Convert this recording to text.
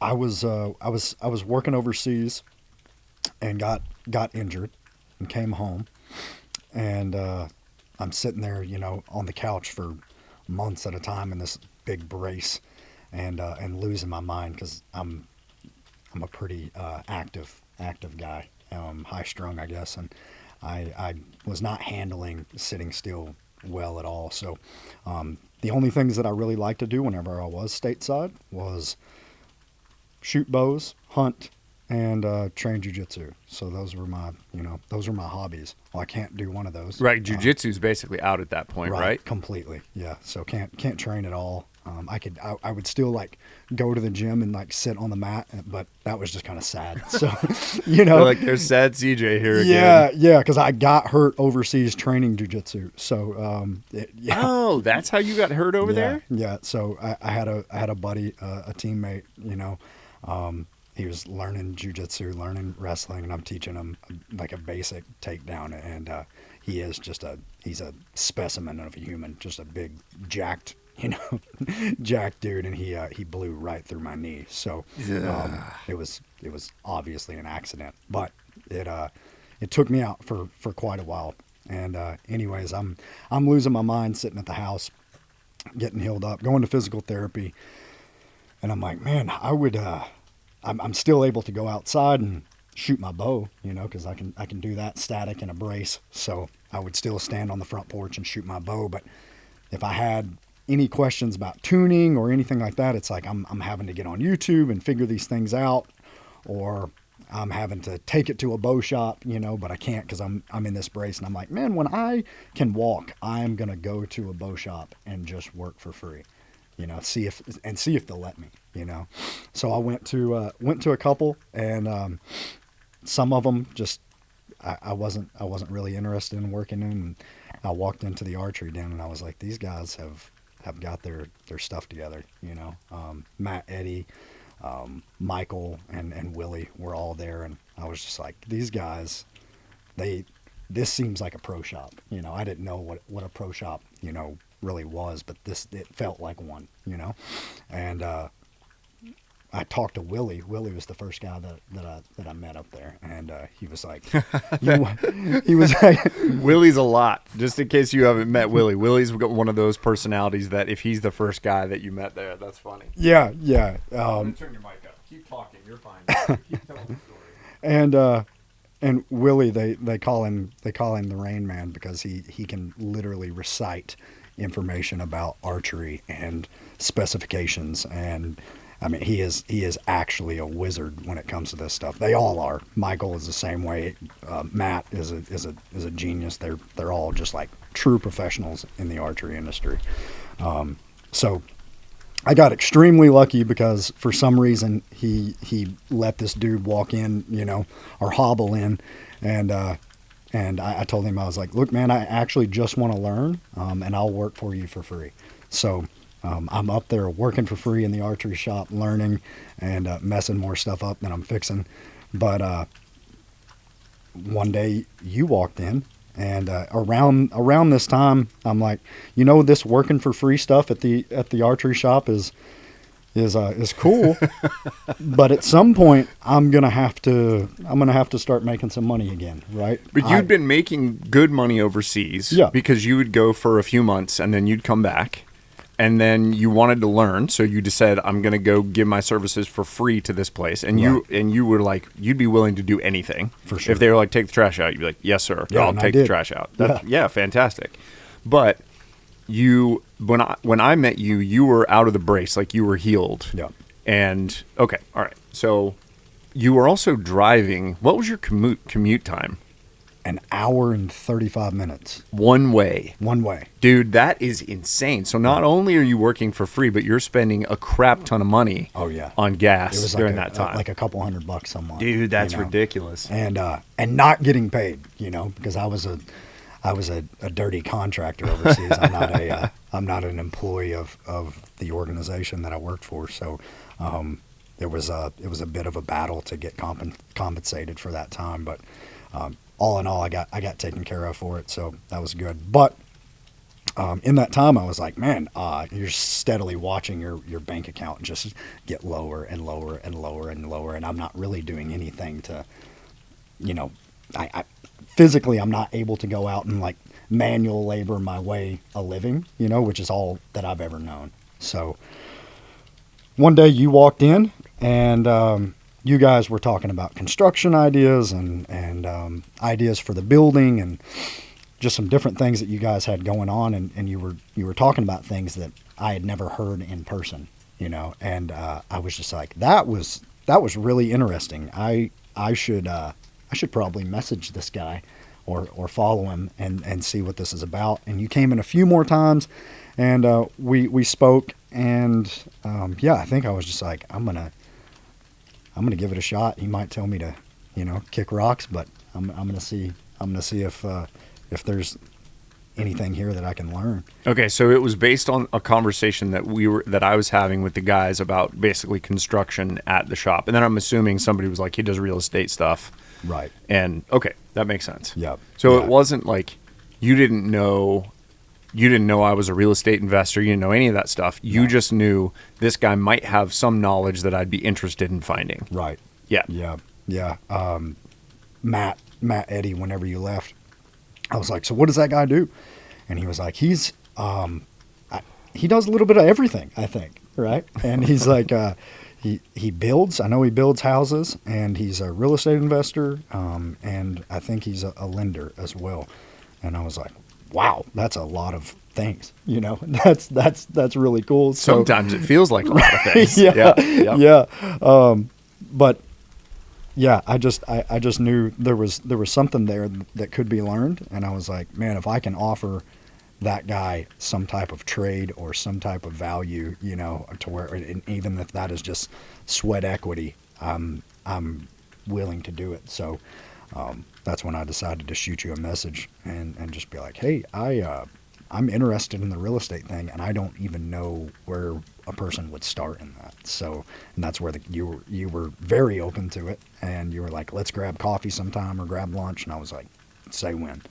I was working overseas and got injured and came home, and I'm sitting there, on the couch for months at a time in this big brace, and losing my mind because I'm a pretty active guy, high strung, I guess, and I was not handling sitting still well at all. So the only things that I really liked to do whenever I was stateside was shoot bows, hunt, and train jujitsu. So those were my hobbies. Well, I can't do one of those. Right, jujitsu's basically out at that point, right? Completely. Yeah. So can't train at all. I would still like go to the gym and like sit on the mat, but that was just kind of sad. So, like there's sad CJ here again. Yeah, because I got hurt overseas training jujitsu. So, Oh, that's how you got hurt over there? Yeah. So I had a buddy, a teammate. He was learning jujitsu, learning wrestling, and I'm teaching him like a basic takedown. And he's a specimen of a human, just a big jacked jacked dude, and he blew right through my knee. So it was obviously an accident, but it took me out for quite a while. And anyways, I'm losing my mind sitting at the house, getting healed up, going to physical therapy, and I'm like, man, I'm still able to go outside and shoot my bow, because I can do that static in a brace. So I would still stand on the front porch and shoot my bow, but if I had any questions about tuning or anything like that, it's like I'm having to get on YouTube and figure these things out, or I'm having to take it to a bow shop, but I can't because I'm in this brace. And I'm like, man, when I can walk, I'm gonna go to a bow shop and just work for free, see if they'll let me, So I went to a couple, and some of them just I wasn't really interested in working in. And I walked into the Archery Den, and I was like, these guys have got their stuff together, Matt, Eddie, Michael, and Willie were all there, and I was just like, these guys, this seems like a pro shop. I didn't know what a pro shop, really was, but it felt like one, and I talked to Willie. Willie was the first guy that I met up there, and he was like, he was like, Willie's a lot. Just in case you haven't met Willie, Willie's got one of those personalities that if he's the first guy that you met there, that's funny. Yeah. Turn your mic up. Keep talking. You're fine. Keep telling the story. And Willie, they call him the Rain Man because he can literally recite information about archery and specifications, and I mean, he is actually a wizard when it comes to this stuff. They all are. Michael is the same way. Matt is a genius. They're all just like true professionals in the archery industry. So I got extremely lucky because for some reason he let this dude walk in, or hobble in, and I told him, I was like, look, man, I actually just want to learn, and I'll work for you for free. So I'm up there working for free in the archery shop, learning and messing more stuff up than I'm fixing. But one day you walked in, and around this time, I'm like, this working for free stuff at the archery shop is cool, but at some point I'm gonna have to start making some money again, right? But you'd been making good money overseas, yeah, because you would go for a few months and then you'd come back. And then you wanted to learn, so you just said, I'm going to go give my services for free to this place. And you were like, you'd be willing to do anything. For sure. If they were like, take the trash out, you'd be like, yes, sir. Yeah, I'll take the trash out. Yeah, fantastic. But when I met you, you were out of the brace, like you were healed. Yeah. And, okay, all right. So you were also driving. What was your commute time? An hour and 35 minutes. One way. Dude, that is insane. So not only are you working for free, but you're spending a crap ton of money on gas during that time. Like a couple $100 a month. Dude, that's ridiculous. And not getting paid, because I was a dirty contractor overseas. I'm not an employee of the organization that I worked for. So it was a bit of a battle to get compensated for that time, but all in all, I got taken care of for it, so that was good. But in that time, I was like, man, you're steadily watching your bank account just get lower and lower and lower and lower, and I'm not really doing anything to, you know, I physically I'm not able to go out and like manual labor my way a living, you know, which is all that I've ever known. So one day you walked in and you guys were talking about construction ideas and ideas for the building and just some different things that you guys had going on, and you were talking about things that I had never heard in person, you know, and I was just like, that was really interesting. I should probably message this guy or follow him and see what this is about. And you came in a few more times, and we spoke, and yeah, I think I was just like, I'm gonna give it a shot. He might tell me to, you know, kick rocks, but I'm gonna see if there's anything here that I can learn. Okay, so it was based on a conversation that I was having with the guys about basically construction at the shop, and then I'm assuming somebody was like, he does real estate stuff, Right. and okay, that makes sense. Yep. So Yeah. it wasn't like you didn't know I was a real estate investor. You didn't know any of that stuff. You just knew this guy might have some knowledge that I'd be interested in finding. Right. Yeah. Yeah. Matt Eddie, whenever you left, I was like, so what does that guy do? And he was like, he does a little bit of everything, I think. Right. And he's like, he builds, I know he builds houses, and he's a real estate investor. And I think he's a lender as well. And I was like, wow, that's a lot of things, you know, that's really cool. So, Sometimes it feels like a lot of things. Yeah. But yeah, I just knew there was something there that could be learned. And I was like, man, if I can offer that guy some type of trade or some type of value, you know, to where, and even if that is just sweat equity, I'm willing to do it. So, that's when I decided to shoot you a message and just be like, hey, I'm interested in the real estate thing, and I don't even know where a person would start in that. So, and that's where you were very open to it, and you were like, let's grab coffee sometime or grab lunch, and I was like, say when.